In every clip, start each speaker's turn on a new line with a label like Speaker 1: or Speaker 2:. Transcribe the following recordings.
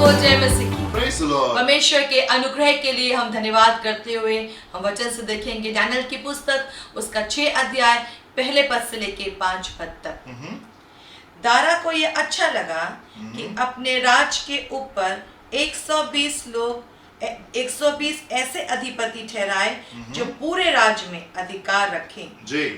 Speaker 1: हो जय मसीह की।
Speaker 2: Praise the Lord.
Speaker 1: परमेश्वर के अनुग्रह के लिए हम धन्यवाद करते हुए हम वचन से देखेंगे दानियेल की पुस्तक उसका 6 अध्याय पहले पद से लेके 5 पद तक। दारा को ये अच्छा लगा कि अपने राज के ऊपर 120 ऐसे अधिपति ठहराए जो पूरे राज्य में अधिकार रखें।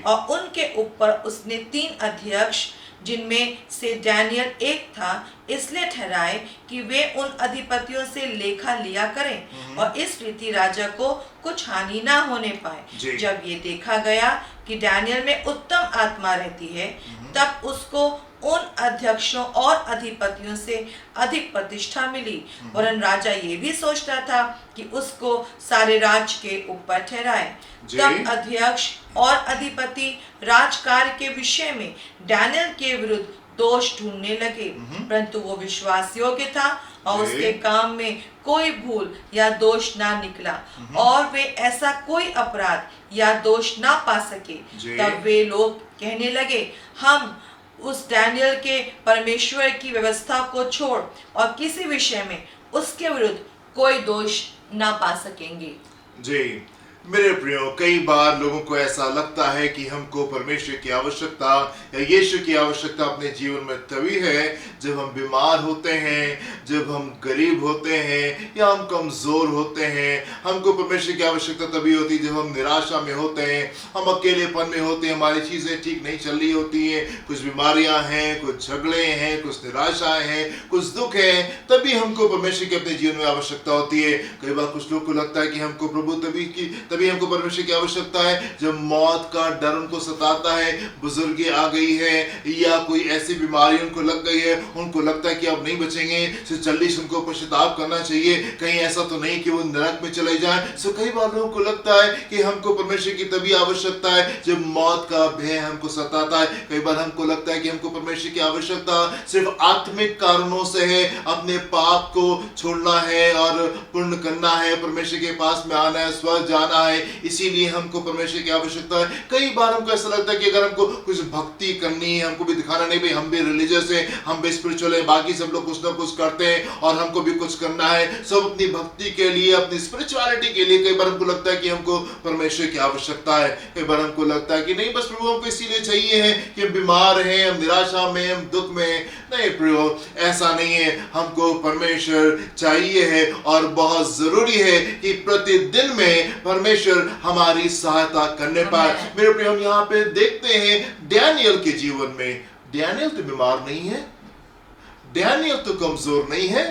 Speaker 1: और उनके ऊपर उसने 3 अध्यक्ष जिनमें से दानियेल एक था इसलिए ठहराए कि वे उन अधिपतियों से लेखा लिया करें और इस रीति राजा को कुछ हानि ना होने पाए। जब ये देखा गया कि दानियेल में उत्तम आत्मा रहती है तब उसको उन अध्यक्षों और अधिपतियों से अधिक प्रतिष्ठा मिली। वरन राजा ये भी सोचता था कि उसको सारे राज के ऊपर ठहराए। तब अध्यक्ष और अधिपति राजकार्य के विषय में दानियेल के विरुद्ध दोष ढूंढने लगे, परंतु वो विश्वास योग्य था और उसके काम में कोई भूल या दोष ना निकला और वे ऐसा कोई अपराध या दोष ना पा सके। तब वे लोग कहने लगे, हम उस दानियेल के परमेश्वर की व्यवस्था को छोड़ और किसी विषय में उसके विरुद्ध कोई दोष ना पा सकेंगे।
Speaker 2: जी मेरे प्रियो, कई बार लोगों को ऐसा लगता है कि हमको परमेश्वर की आवश्यकता या यीशु की आवश्यकता अपने जीवन में तभी है जब हम बीमार होते हैं, जब हम गरीब होते हैं या हम कमजोर होते हैं। हमको परमेश्वर की आवश्यकता तभी होती है जब हम निराशा में होते हैं, हम अकेलेपन में होते हैं, हमारी चीजें ठीक नहीं चल रही होती हैं, कुछ बीमारियां हैं, कुछ झगड़े हैं, कुछ निराशाएं हैं, कुछ दुख है, तभी हमको परमेश्वर की अपने जीवन में आवश्यकता होती है। कई बार कुछ लोग को लगता है कि हमको प्रभु तभी हमको परमेश्वर की आवश्यकता है जब मौत का डर उनको सताता है, बुजुर्गी आ गई है या कोई ऐसी बीमारी उनको लग गई है, उनको लगता है कि अब नहीं बचेंगे, तो जल्दी से उनको पश्चाताप करना चाहिए, कहीं ऐसा तो नहीं कि वो नरक में चले जाएं। सो कई बार लोगों को लगता है कि हमको परमेश्वर की तभी आवश्यकता है जब मौत का भय हमको सताता है। कई बार हमको लगता है कि हमको परमेश्वर की आवश्यकता सिर्फ आत्मिक कारणों से है, अपने पाप को छोड़ना है और पूर्ण करना है, परमेश्वर के पास में आना है, स्वर्ग जाना है, इसीलिए हमको परमेश्वर की आवश्यकता है। कई बार हमको ऐसा लगता है कि अगर हमको कुछ भक्ति करनी है, हमको भी दिखाना नहीं भाई हम भी रिलीजियस है, हम भी स्पिरिचुअल है, बाकी सब लोग कुछ ना कुछ करते हैं और हमको भी कुछ करना है, सब अपनी भक्ति के लिए, अपनी स्पिरिचुअलिटी के लिए। कई बार हमको लगता है कि हमको परमेश्वर की आवश्यकता है। कई बार हमको लगता है कि नहीं, बस प्रभु हमको इसीलिए चाहिए है कि हम बीमार हैं, हम निराशा में, हम दुख में। नहीं प्रभु, ऐसा नहीं है, हमको परमेश्वर चाहिए है और बहुत जरूरी है कि प्रतिदिन में परमेश्वर हमारी सहायता करने पाए। मेरे प्रिय, हम यहाँ पे देखते हैं दानियेल के जीवन में, दानियेल तो बीमार नहीं है, दानियेल तो कमजोर नहीं है,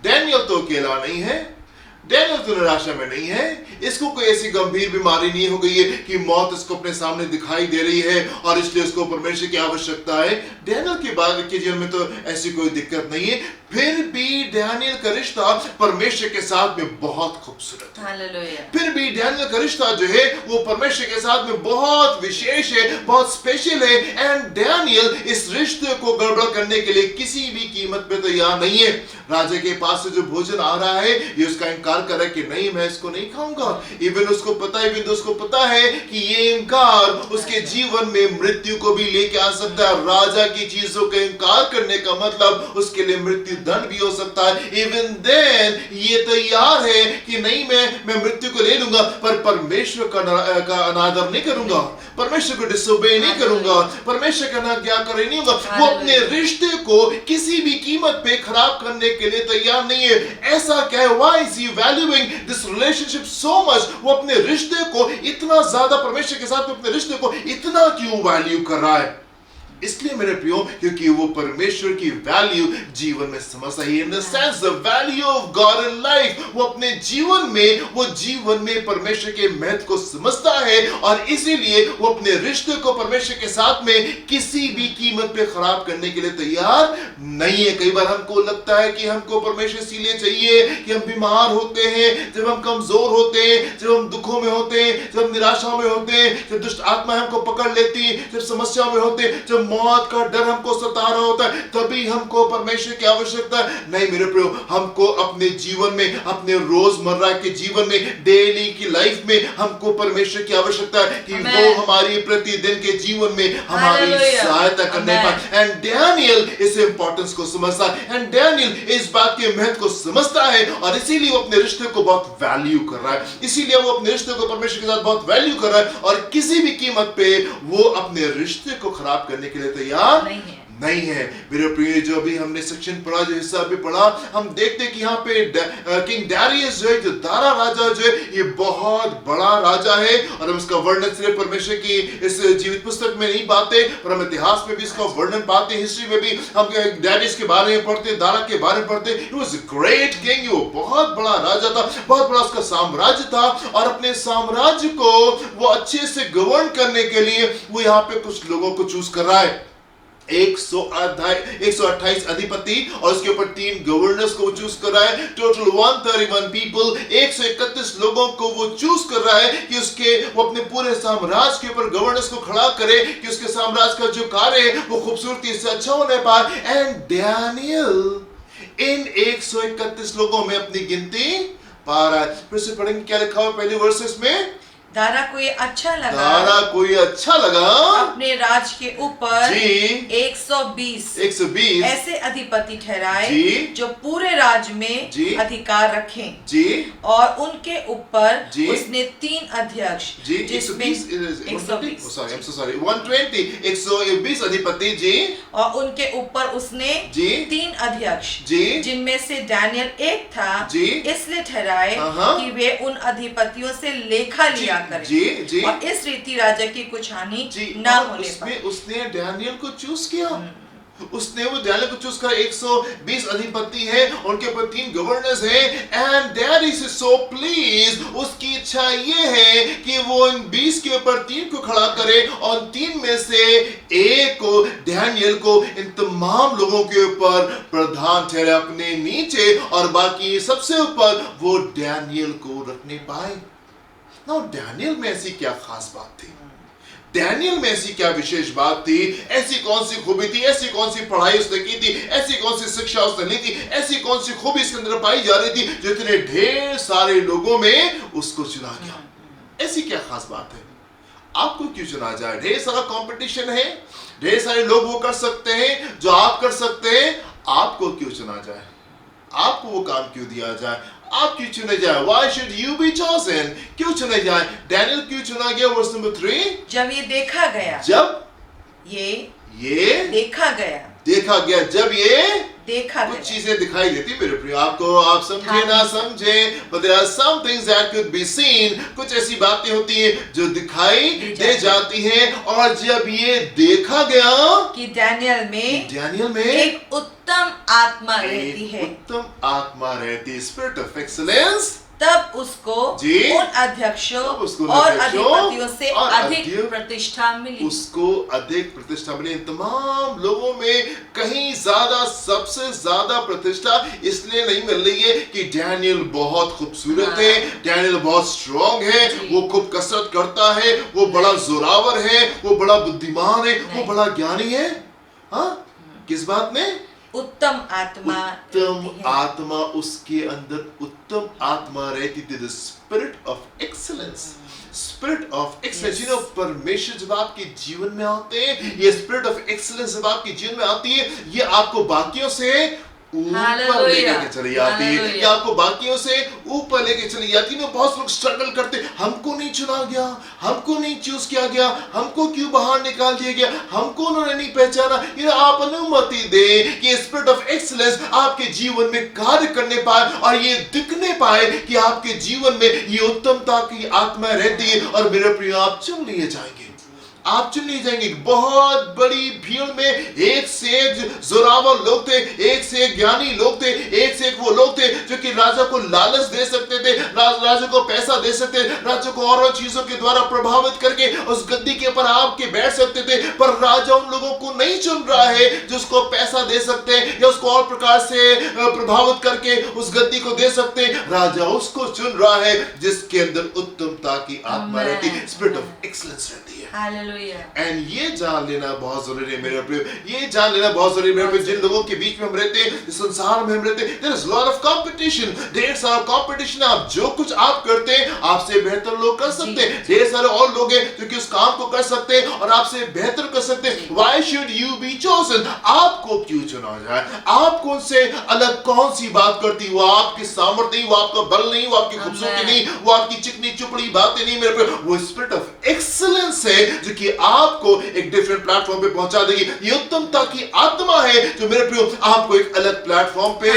Speaker 2: दानियेल तो अकेला नहीं है, दानियेल तो निराशा में नहीं है, इसको कोई ऐसी गंभीर बीमारी नहीं हो गई है कि मौत इसको अपने सामने दिखाई दे रही है और इसलिए उसको परमेश्वर की आवश्यकता है। दानियेल के बाद के जीवन में तो ऐसी कोई दिक्कत नहीं है, फिर भी दानियेल का रिश्ता परमेश्वर के साथ में बहुत खूबसूरत है। फिर भी दानियेल का रिश्ता जो है वो परमेश्वर के साथ में बहुत विशेष है, बहुत स्पेशल है। एंड दानियेल इस रिश्ते को गड़बड़ करने के लिए किसी भी कीमत पे तैयार नहीं है। राजा के पास से जो भोजन आ रहा है ये उसका इनकार कर कि नहीं, मैं इसको नहीं खाऊंगा। इवन उसको पता है कि ये इनकार उसके जीवन में मृत्यु को भी लेके आ सकता है। राजा की चीजों का इनकार करने का मतलब उसके लिए मृत्यु दंड भी हो सकता है। इवन देन ये तैयार है कि नहीं, मैं मृत्यु को ले लूंगा, पर परमेश्वर का अनादर नहीं करूंगा, परमेश्वर को डिसोबे नहीं करूंगा, परमेश्वर का आज्ञाकारी नहीं होगा। वो अपने रिश्ते को किसी भी कीमत पे खराब करने के लिए तैयार नहीं है। ऐसा क्या है? Why is he valuing this relationship so much? वो अपने रिश्ते को इतना ज्यादा, परमेश्वर के साथ अपने रिश्ते को इतना क्यों वैल्यू कर रहा है? इसलिए मेरे प्रियो, क्योंकि वो परमेश्वर की वैल्यू जीवन में समझता है। In the sense the value of God in life, वो अपने जीवन में परमेश्वर के महत्व को समझता है और इसीलिए वो अपने रिश्ते को परमेश्वर के साथ में किसी भी कीमत पे खराब करने के लिए तैयार नहीं है। कई बार हमको लगता है कि हमको परमेश्वर इसीलिए चाहिए कि हम बीमार होते हैं, जब हम कमजोर होते हैं, जब हम दुखों में होते हैं, जब निराशा में होते हैं, जब दुष्ट आत्मा हमको पकड़ लेती है, जब समस्या में होते हैं, जब मौत का डर हमको सता रहा होता है, तभी हमको परमेश्वर की आवश्यकता है। नहीं मेरे प्रियो, हमको अपने जीवन में, अपने रोजमर्रा के जीवन में, डेली की लाइफ में हमको परमेश्वर की आवश्यकता है कि वो हमारी प्रतिदिन के जीवन में हमारी सहायता करने पाए। एंड डैनियल इस इंपॉर्टेंस को समझता है, एंड डैनियल इस बात के महत्व को समझता है, और इसीलिए वो अपने रिश्ते को बहुत वैल्यू कर रहा है, इसीलिए वो अपने रिश्ते को परमेश्वर के साथ बहुत वैल्यू कर रहा है, और किसी भी कीमत पे वो अपने रिश्ते को खराब करने के लिए तैयार नहीं है। मेरे प्रिय, जो अभी हमने सेक्शन पढ़ा, जो हिस्सा भी पढ़ा, हम देखते हैं कि यहाँ पे किंग डैरियस जो है, जो दारा राजा जो है, ये बहुत बड़ा राजा है, और हम इसका वर्णन सिर्फ परमेश्वर की इस जीवित पुस्तक में नहीं पाते, पर हम इतिहास में भी इसका वर्णन पाते हैं, हिस्ट्री में भी हम डैरियस के बारे में पढ़ते, दारा के बारे में पढ़ते। He was a great king, वो बहुत बड़ा राजा था, बहुत बड़ा उसका साम्राज्य था, और अपने साम्राज्य को वो अच्छे से गवर्न करने के लिए वो यहाँ पे कुछ लोगों को चूज कर रहा है। 128 अधिपति और उसके ऊपर 3 गवर्नर्स को चूज कर रहा है। टोटल 131 पीपल, 131 लोगों को वो चूज कर रहा है कि वो अपने पूरे साम्राज्य के ऊपर गवर्नर्स को खड़ा करे, कि उसके साम्राज्य का जो कार्य है वो खूबसूरती से अच्छा होने पाए। एंड डैनियल इन 131 लोगों में अपनी गिनती पा रहा है। फिर से पढ़ेंगे क्या लिखा हुआ पहले वर्सेस में।
Speaker 1: दारा को ये अच्छा लगा,
Speaker 2: दारा को ये अच्छा लगा
Speaker 1: अपने राज के ऊपर 120 ऐसे अधिपति ठहराए जो पूरे राज में अधिकार रखें
Speaker 2: जी, और
Speaker 1: उनके ऊपर उसने 3 अध्यक्ष, जिसमें
Speaker 2: 120 अधिपति जी,
Speaker 1: और उनके ऊपर उसने 3 अध्यक्ष, जिनमें से डैनियल एक था, इसलिए ठहराए कि वे उन अधिपतियों से लेखा लिया करें, और इस रीति राजा की कुछ हानि न होने पाए।
Speaker 2: उसने डैनियल को चूज किया, उसने वो डैनियल को चूज कर 120 अधिपति हैं, उनके ऊपर 3 गवर्नर्स हैं, and Darius is so please, उसकी इच्छा ये है कि वो इन 20 के ऊपर 3 को खड़ा करे, और 3 में से एक को, डैनियल को, इन तमाम लोगों के ऊपर प्रधान ठहरे अपने नीचे, और बाकी सबसे ऊपर वो डैनियल को रखने पाए। नाउ डैनियल में ऐसी क्या खास बात थी, डैनियल में ऐसी क्या विशेष बात थी, ऐसी कौन सी खूबी थी, ऐसी कौन सी पढ़ाई उसने की थी, ऐसी कौन सी शिक्षा उसने ली थी, ऐसी कौन सी खूबी इसके अंदर पाई जा रही थी, जो इतने ढेर सारे लोगों में उसको चुना गया। ऐसी क्या खास बात है? आपको क्यों चुना जाए? ढेर सारा कंपटीशन है, ढेर सारे लोग वो कर सकते हैं जो आप कर सकते हैं, आपको क्यों चुना जाए? आपको वो काम क्यों दिया जाए? आप क्यों चुने जाए? Why should you be chosen? क्यों चुने जाए? डैनियल क्यों चुना गया? वर्स नंबर 3,
Speaker 1: जब ये देखा गया,
Speaker 2: जब
Speaker 1: ये देखा गया,
Speaker 2: जब ये
Speaker 1: देखा
Speaker 2: कुछ चीजें दिखाई देती मेरे प्रिय, आपको, आप समझे ना समझे, but there are some things that could be seen, कुछ ऐसी बातें होती हैं जो दिखाई दे जाती हैं, और जब ये देखा गया
Speaker 1: कि डैनियल में एक उत्तम आत्मा रहती है,
Speaker 2: स्पिरिट ऑफ एक्सीलेंस,
Speaker 1: तब उसको उन अध्यक्षों और अधिपतियों से अधिक प्रतिष्ठा मिली।
Speaker 2: उसको अधिक प्रतिष्ठा मिली। तमाम लोगों में कहीं ज्यादा, सबसे ज्यादा प्रतिष्ठा इसलिए नहीं मिल रही है कि डैनियल बहुत खूबसूरत है, डैनियल बहुत स्ट्रॉन्ग है, वो खूब कसरत करता है, वो बड़ा जोरावर है, वो बड़ा बुद्धिमान है, वो बड़ा ज्ञानी है। हाँ, किस बात में? उत्तम आत्मा उसके अंदर, उत्तम आत्मा रहती थी। The spirit of excellence, spirit of excellence. You know, परमेश्वर जब आपके जीवन में आते हैं, ये स्पिरिट ऑफ एक्सीलेंस जब आपके जीवन में आती है, ये आपको बाकियों से ऊपर लेके चली जाती है, ये आपको बाकियों से ऊपर लेके चली जाती है। बहुत लोग स्ट्रगल करते, हमको नहीं चुना गया, हमको नहीं चूज किया गया, हमको क्यों बाहर निकाल दिया गया, हमको उन्होंने नहीं पहचाना। ये आप अनुमति दे कि स्पिरिट ऑफ एक्सीलेंस आपके जीवन में कार्य करने पाए, और ये दिखने पाए कि आपके जीवन में ये उत्तमता की आत्मा रहती है, और मेरे प्रिय, आप चुन लिए जाएंगे, आप चुन लिए जाएंगे। बहुत बड़ी भीड़ में एक से एक जोरावर लोग थे, एक से एक ज्ञानी लोग थे, एक से एक वो लोग थे जो कि राजा को लालच दे सकते थे, राजा को पैसा दे सकते थे, राजा को और चीजों के द्वारा प्रभावित करके उस गद्दी के ऊपर आपके बैठ सकते थे। पर राजा उन लोगों को नहीं चुन रहा है जिसको पैसा दे सकते हैं या उसको और प्रकार से प्रभावित करके उस गद्दी को दे सकते हैं। राजा उसको चुन रहा है जिसके अंदर उत्तमता की आत्मा रहती है, स्पिरिट ऑफ एक्सीलेंस रहती है।
Speaker 1: हालेलुया।
Speaker 2: एंड ये जान लेना बहुत जरूरी है मेरे प्रियो, ये जान लेना बहुत जरूरी है मेरे प्रियो। जिन लोगों के बीच में हम रहते हैं, इस संसार में हम रहते हैं, there is lot of competition, ढेर सारा कंपटीशन। आप जो कुछ आप करते हैं आपसे बेहतर लोग कर सकते हैं, ढेर सारे और लोग हैं जो कि उस काम को कर सकते हैं और आपसे बेहतर कर सकते हैं। Why should you be chosen? आपको क्यों चुना जाए? आपको उनसे अलग कौन सी बात करती? वो आपकी सामर्थ्य नहीं, वो आपका बल नहीं, वो आपकी खूबसूरती नहीं, वो आपकी चिकनी चुपड़ी बातें नहीं मेरे प्रियो। वो स्पिरिट ऑफ एक्सीलेंस है जो कि आपको एक डिफरेंट प्लेटफॉर्म पे पहुंचा देगी। ये उत्तमता की आत्मा है जो मेरे प्रियो आपको एक अलग प्लेटफॉर्म पे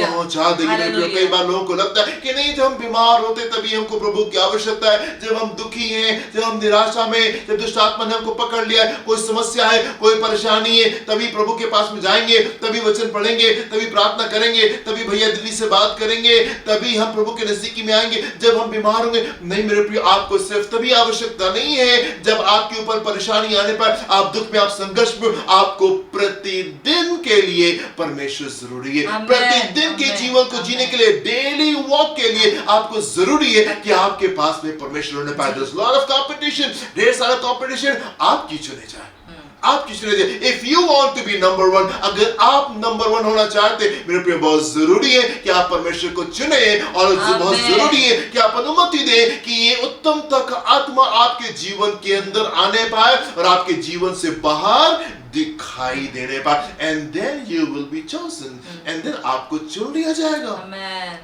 Speaker 2: पहुंचा देगी मेरे प्रियो। कई बार लोगों को लगता है कि नहीं, जब हम बीमार होते तभी हमको प्रभु की आवश्यकता है, जब हम दुखी हैं, जब हम निराशा में, जब दुष्ट आत्मा ने हमको पकड़ लिया है, कोई समस्या है, कोई परेशानी है, तभी प्रभु के पास में जाएंगे, तभी वचन पढ़ेंगे, तभी प्रार्थना करेंगे, तभी भैया दिल्ली से बात करेंगे, तभी हम प्रभु के नजदीकी में आएंगे जब हम बीमार होंगे। नहीं मेरे प्रियो, आपको सिर्फ तभी आवश्यकता नहीं है जब आपके ऊपर परेशानी आने पर, आप दुख में, आप संघर्ष में, आपको प्रतिदिन के लिए परमेश्वर जरूरी है। प्रतिदिन के जीवन को जीने के लिए, डेली वॉक के लिए आपको जरूरी है कि आपके पास में परमेश्वर होने पाए। There's lot of competition, ढेर सारा कंपटीशन, आप क्यों चुने जाए? आप किस चुने जाए? If you want to be number one, अगर आप नंबर वन होना चाहते मेरे प्रिय, बहुत जरूरी है कि आप परमेश्वर को चुने और बहुत जरूरी है कि आप अनुमति दें कि ये उत्तमता का आत्मा आपके जीवन के अंदर आने पाए और आपके जीवन से बाहर दिखाई देने पाए। And then you will be chosen, and then आपको चुन लिया जाएगा।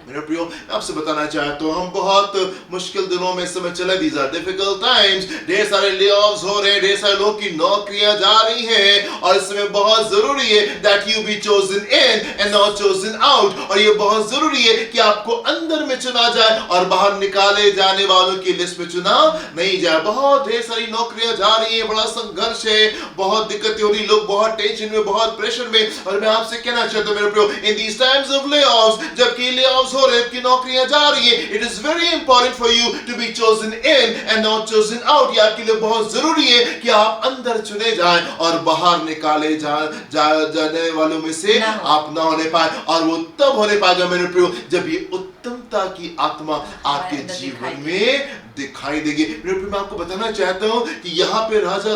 Speaker 2: मेरे प्रियो, आपसे बताना चाहता हूं, हम बहुत मुश्किल दिनों में समय चले, दीज आर डिफिकल्ट टाइम्स। ढेर सारे ले-ऑफ्स हो रहे हैं, ढेर सारे लोगों की नौकरियां जा रही हैं और इस समय बहुत जरूरी है that you B chosen in and not chosen out. और ये बहुत जरूरी है कि आपको अंदर में चुना जाए और बाहर निकाले जाने वालों की लिस्ट में चुना नहीं जाए। बहुत ढेर सारी नौकरियां जा रही है, बड़ा संघर्ष है, बहुत दिक्कतें हो रही, लोग बहुत टेंशन में, बहुत प्रेशर में। और मैं आपसे कहना चाहता हूं मेरे प्रियो, in these times of layoffs, जबकि ले-ऑफ्स हो रहे हैं, नौकरियां जा रही है, it is very important for you to be chosen in and not chosen out. ये आपके लिए बहुत जरूरी है कि आप अंदर चुने जाएं और बाहर निकाले जाने वालों में से आप ना होने पाए। और वो तब होने पाएगा मेरे प्रियो जब ये उत्तमता की आत्मा आपके जीवन में दिखाई देगी। मेरे प्रियो, मैं आपको बताना चाहता हूं कि यहाँ पे राजा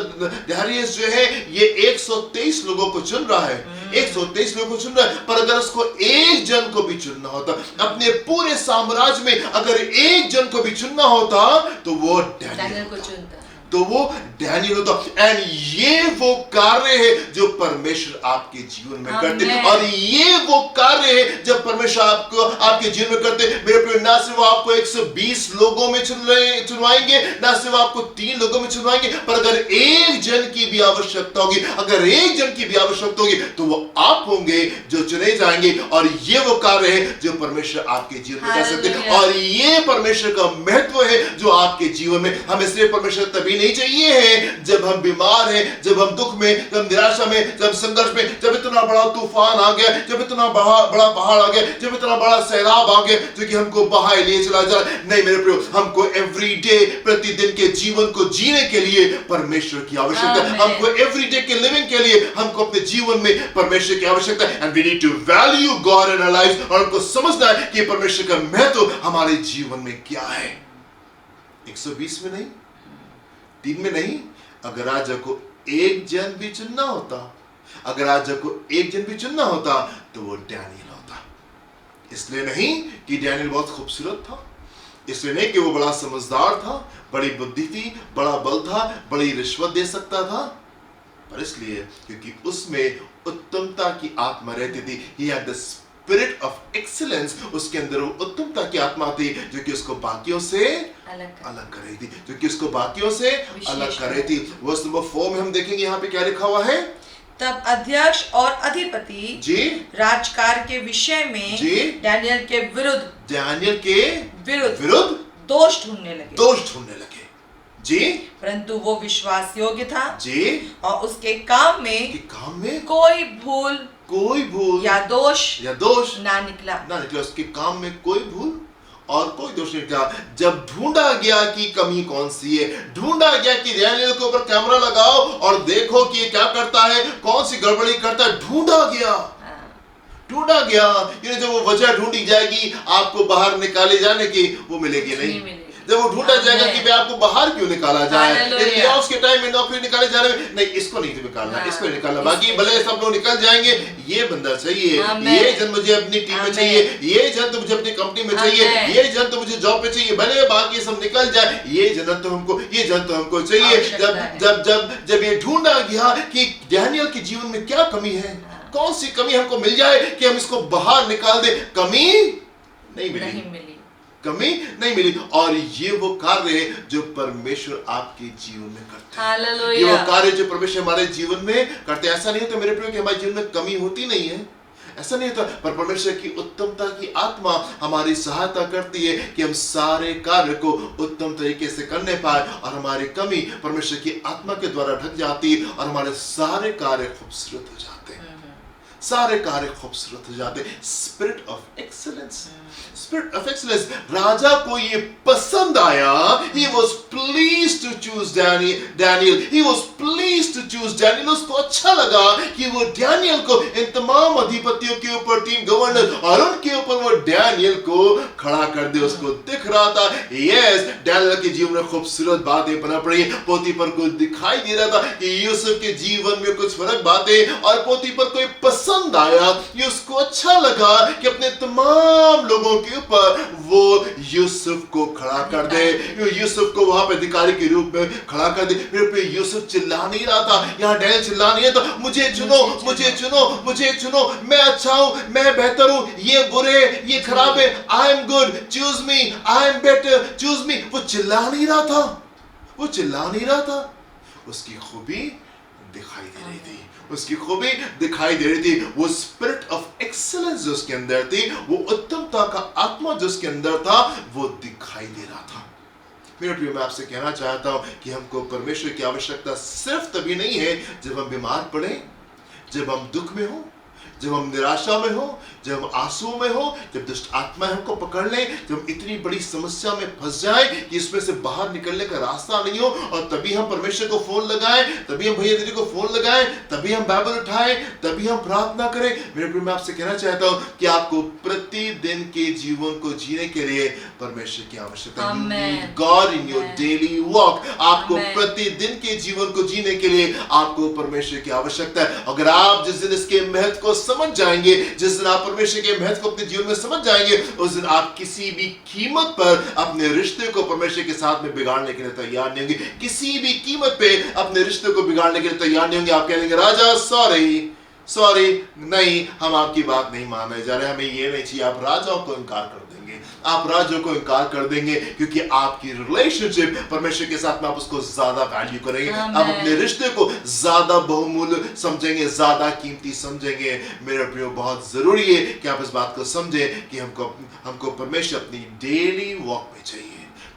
Speaker 2: दारियस जो है ये 123 लोगों को चुन रहा है, 123 लोगों को चुन रहा है। पर अगर उसको एक जन को भी चुनना होता, अपने पूरे साम्राज्य में अगर एक जन को भी चुनना होता तो वो डैनियल को चुनता, तो वो डैनियल होता। एंड ये वो कार्य है जो परमेश्वर आपके जीवन में करते हैं, और ये वो कार्य है जब परमेश्वर आपको आपके जीवन में करते हैं मेरे प्रिय। ना सिर्फ आपको 120 लोगों में चुनवाएंगे, ना सिर्फ आपको 3 लोगों में चुनवाएंगे, पर अगर एक जन की भी आवश्यकता होगी, अगर एक जन की भी आवश्यकता होगी तो वो आप होंगे जो चुने जाएंगे। और ये वो कार्य है जो परमेश्वर आपके जीवन में कर सकते हैं, और ये परमेश्वर का महत्व है जो आपके जीवन में। हम इसलिए परमेश्वर तभी नहीं चाहिए है जब हम बीमार हैं, जब हम दुख में, जब निराशा में, जब संघर्ष में, जब इतना बड़ा तूफान आ गया, जब इतना बड़ा पहाड़ आ गया, जब इतना बड़ा सैलाब आ गया जो कि हमको बहाए लिए चला जा रहा है। नहीं मेरे प्रियो, हमको एवरीडे, प्रतिदिन के जीवन को जीने के लिए परमेश्वर की आवश्यकता है। हमको एवरीडे के लिविंग के लिए हमको अपने जीवन में परमेश्वर की आवश्यकता है। And we need to value God in our lives, और हमको समझना है कि परमेश्वर का महत्व हमारे जीवन में क्या है। 120 में नहीं, 3 में नहीं, अगर राजा को एक जन भी चुनना होता, अगर राजा को एक जन भी चुनना होता तो वो डैनियल होता। इसलिए नहीं कि डैनियल बहुत खूबसूरत था, इसलिए नहीं कि वो बड़ा समझदार था, बड़ी बुद्धि थी, बड़ा बल था, बड़ी रिश्वत दे सकता था, पर इसलिए क्योंकि उसमें उत्तमता की आत्मा रहती थी। He had the spirit of excellence, उसके अंदर वो उत्तमता की आत्मा थी जो कि उसको बाकियों से अलग कर रही थी, जो कि उसको बाकियों से अलग कर रही थी। वर्स नंबर 4 में हम देखेंगे यहाँ पे क्या लिखा हुआ है।
Speaker 1: तब अध्यक्ष और अधिपति
Speaker 2: जी
Speaker 1: राजकार के विषय में
Speaker 2: जी
Speaker 1: डैनियल के विरुद्ध दोष ढूंढने लगे
Speaker 2: जी।
Speaker 1: परंतु वो विश्वास योग्य था
Speaker 2: जी,
Speaker 1: और उसके काम में कोई भूल या दोष ना निकला।
Speaker 2: उसके काम में कोई भूल और कोई दोष नहीं था। जब ढूंढा गया कि कमी कौन सी है, ढूंढा गया कि डैनियल के ऊपर कैमरा लगाओ और देखो कि ये क्या करता है, कौन सी गड़बड़ी करता है, ढूंढा गया। ये जब वो वजह ढूंढी जाएगी आपको बाहर निकाले जाने की, वो मिलेगी नहीं। जब वो ढूंढा जाएगा कि भाई आपको बाहर क्यों निकाला जाए,
Speaker 1: हालेलुया।
Speaker 2: उसके टाइम में नौकरी निकाले जा रहे हैं, नहीं इसको नहीं निकालना, इसको नहीं निकालना, बाकी भले सब लोग निकल जाएंगे, ये बंदा चाहिए, ये जन मुझे अपनी टीम में चाहिए, ये जन तो मुझे अपनी कंपनी में चाहिए, ये जन तो मुझे जॉब पे चाहिए, भले बाकी सब निकल जाए, ये जन तो हमको चाहिए। जब ये ढूंढा गया कि डैनियल के जीवन में क्या कमी है, कौन सी कमी हमको मिल जाए कि हम इसको बाहर निकाल दे, कमी नहीं मिली, कमी नहीं मिली। और ये वो कार्य है जो परमेश्वर आपके जीवन में करते हैं, ये वो कार्य जो परमेश्वर हमारे जीवन में करते हैं। ऐसा नहीं होता मेरे प्रिय कि हमारे जीवन में कमी होती नहीं है, ऐसा नहीं होता, पर परमेश्वर की उत्तमता की आत्मा हमारी सहायता करती है कि हम सारे कार्य को उत्तम तरीके से करने पाए, और हमारी कमी परमेश्वर की आत्मा के द्वारा ढक जाती है, और हमारे सारे कार्य खूबसूरत हो जाते हैं, सारे कार्य खूबसूरत हो जाते हैं। Spirit of excellence, spirit of excellence, राजा को ये पसंद आया। He was pleased to choose Daniel. He was pleased to choose Daniel. उसको अच्छा लगा कि वो डैनियल को इन तमाम अधिपतियों के ऊपर, टीम गवर्नर और उनके ऊपर वो डैनियल को खड़ा कर दे। उसको दिख रहा था यस डैनियल के जीवन में खूबसूरत बातें पनप रही है। पोतीफर को दिखाई दे रहा था कि यूसुफ के जीवन में कुछ फर्क बातें, और पोतीफर को पसंद आया, ये उसको अच्छा लगा कि अपने तमाम लोगों के ऊपर वो यूसुफ को खड़ा कर दे, यूसुफ को वहां पे अधिकारी के रूप में खड़ा कर दे। मेरे पे यूसुफ चिल्ला नहीं रहा था, यहाँ डैनियल चिल्ला नहीं है तो मुझे चुनो, मुझे चुनो, मुझे चुनो, मैं अच्छा हूं, मैं बेहतर हूं, ये बुरे, ये खराब है, I am good, choose me, I am better, choose me. वो चिल्ला नहीं रहा था, वो चिल्ला नहीं रहा था, उसकी खूबी दिखाई दे रही थी, उसकी खूबी दिखाई दे रही थी। वो स्पिरिट ऑफ एक्सीलेंस जो उसके अंदर थी, वो उत्तमता का आत्मा जो उसके अंदर था, वो दिखाई दे रहा था। मेरे प्रिय, मैं आपसे कहना चाहता हूं कि हमको परमेश्वर की आवश्यकता सिर्फ तभी नहीं है जब हम बीमार पड़े, जब हम दुख में हो, जब हम निराशा में हो, जब हम आंसुओं में हो, जब दुष्ट आत्माएं हमको पकड़ ले, जब हम इतनी बड़ी समस्या में फंस जाए कि इसमें से बाहर निकलने का रास्ता नहीं हो, और तभी हम परमेश्वर को फोन लगाएं, तभी हम भैया दीदी को फोन लगाएं, तभी हम बाइबल उठाएं, तभी हम प्रार्थना करें। मेरे प्रिय, मैं आपसे कहना चाहता हूं कि आपको प्रतिदिन के जीवन को जीने के लिए परमेश्वर की आवश्यकता है। God in your daily walk, आपको प्रतिदिन के जीवन को जीने के लिए आपको परमेश्वर की आवश्यकता है। अगर आप जिस दिन इसके महत्व को समझ जाएंगे, जिस दिन आप परमेश्वर के महत्व को अपने जीवन में समझ जाएंगे, उस दिन आप किसी भी कीमत पर अपने रिश्ते को परमेश्वर के साथ में बिगाड़ने के लिए तैयार नहीं होंगे। किसी भी कीमत पे अपने रिश्ते को बिगाड़ने के लिए तैयार नहीं होंगे। आप कहेंगे राजा सॉरी, नहीं, हम आपकी बात नहीं मानने जा रहे, हमें ये नहीं चाहिए। आप राजाओं को इनकार कर देंगे, आप राजाओं को इनकार कर देंगे, क्योंकि आपकी रिलेशनशिप परमेश्वर के साथ में आप उसको ज्यादा वैल्यू करेंगे, आप अपने रिश्ते को ज्यादा बहुमूल्य समझेंगे, ज्यादा कीमती समझेंगे। मेरे प्रियो, बहुत जरूरी है कि आप इस बात को समझें कि हमको परमेश्वर अपनी डेली वॉक में चाहिए,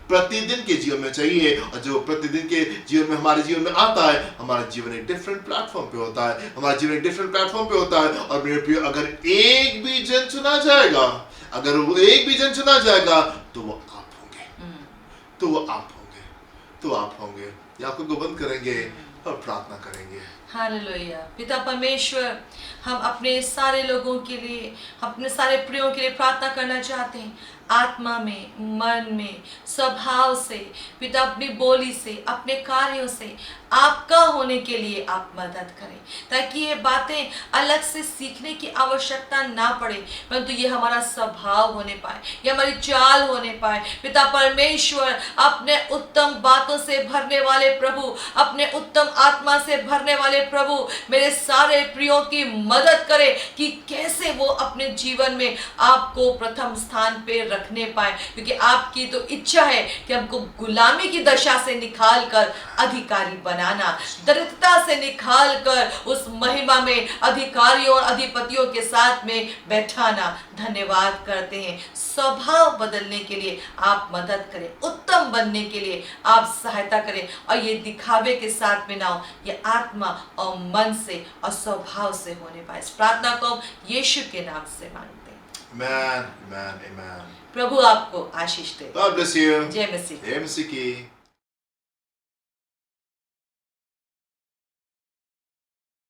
Speaker 2: प्रतिदिन के जीवन में चाहिए। और जो प्रतिदिन के जीवन में हमारे जीवन में आता है, हमारा जीवन एक डिफरेंट प्लेटफॉर्म पे होता है, हमारा जीवन एक डिफरेंट प्लेटफॉर्म पे होता है। और मेरे प्रिय, अगर एक भी जन चुना जाएगा, अगर वो एक भी जन चुना जाएगा, तो वो आप होंगे, तो वो आप होंगे, तो आप होंगे। आंखों को बंद करेंगे और प्रार्थना करेंगे।
Speaker 1: हालेलुया। पिता परमेश्वर, हम अपने सारे लोगों के लिए, अपने सारे प्रियों के लिए प्रार्थना करना चाहते हैं। आत्मा में, मन में, स्वभाव से, पिता अपनी बोली से, अपने कार्यों से आपका होने के लिए आप मदद करें, ताकि ये बातें अलग से सीखने की आवश्यकता ना पड़े, परंतु ये हमारा स्वभाव होने पाए, ये हमारी चाल होने पाए। पिता परमेश्वर, अपने उत्तम बातों से भरने वाले प्रभु, अपने उत्तम आत्मा से भरने वाले प्रभु, मेरे सारे प्रियों की मदद करें कि कैसे वो अपने जीवन में आपको प्रथम स्थान पे रखने पाए, क्योंकि आपकी तो इच्छा है कि हमको गुलामी की दशा से निकाल कर अधिकारी बनाना, दरिद्रता से निकाल कर उस महिमा में अधिकारियों और अधिपतियों के साथ में बैठाना। धन्यवाद करते हैं। स्वभाव बदलने के लिए आप मदद करें, उत्तम बनने के लिए आप सहायता करें, और ये दिखावे के साथ में ना हो, ये आत्मा और मन से और स्वभाव से होने पाए। इस प्रार्थना को हम यीशु के नाम से मांगते हैं।
Speaker 2: Amen, amen, amen.
Speaker 1: प्रभु आपको आशीष दे।
Speaker 2: God bless you.
Speaker 1: जय मसीह।
Speaker 2: जय मसीह की।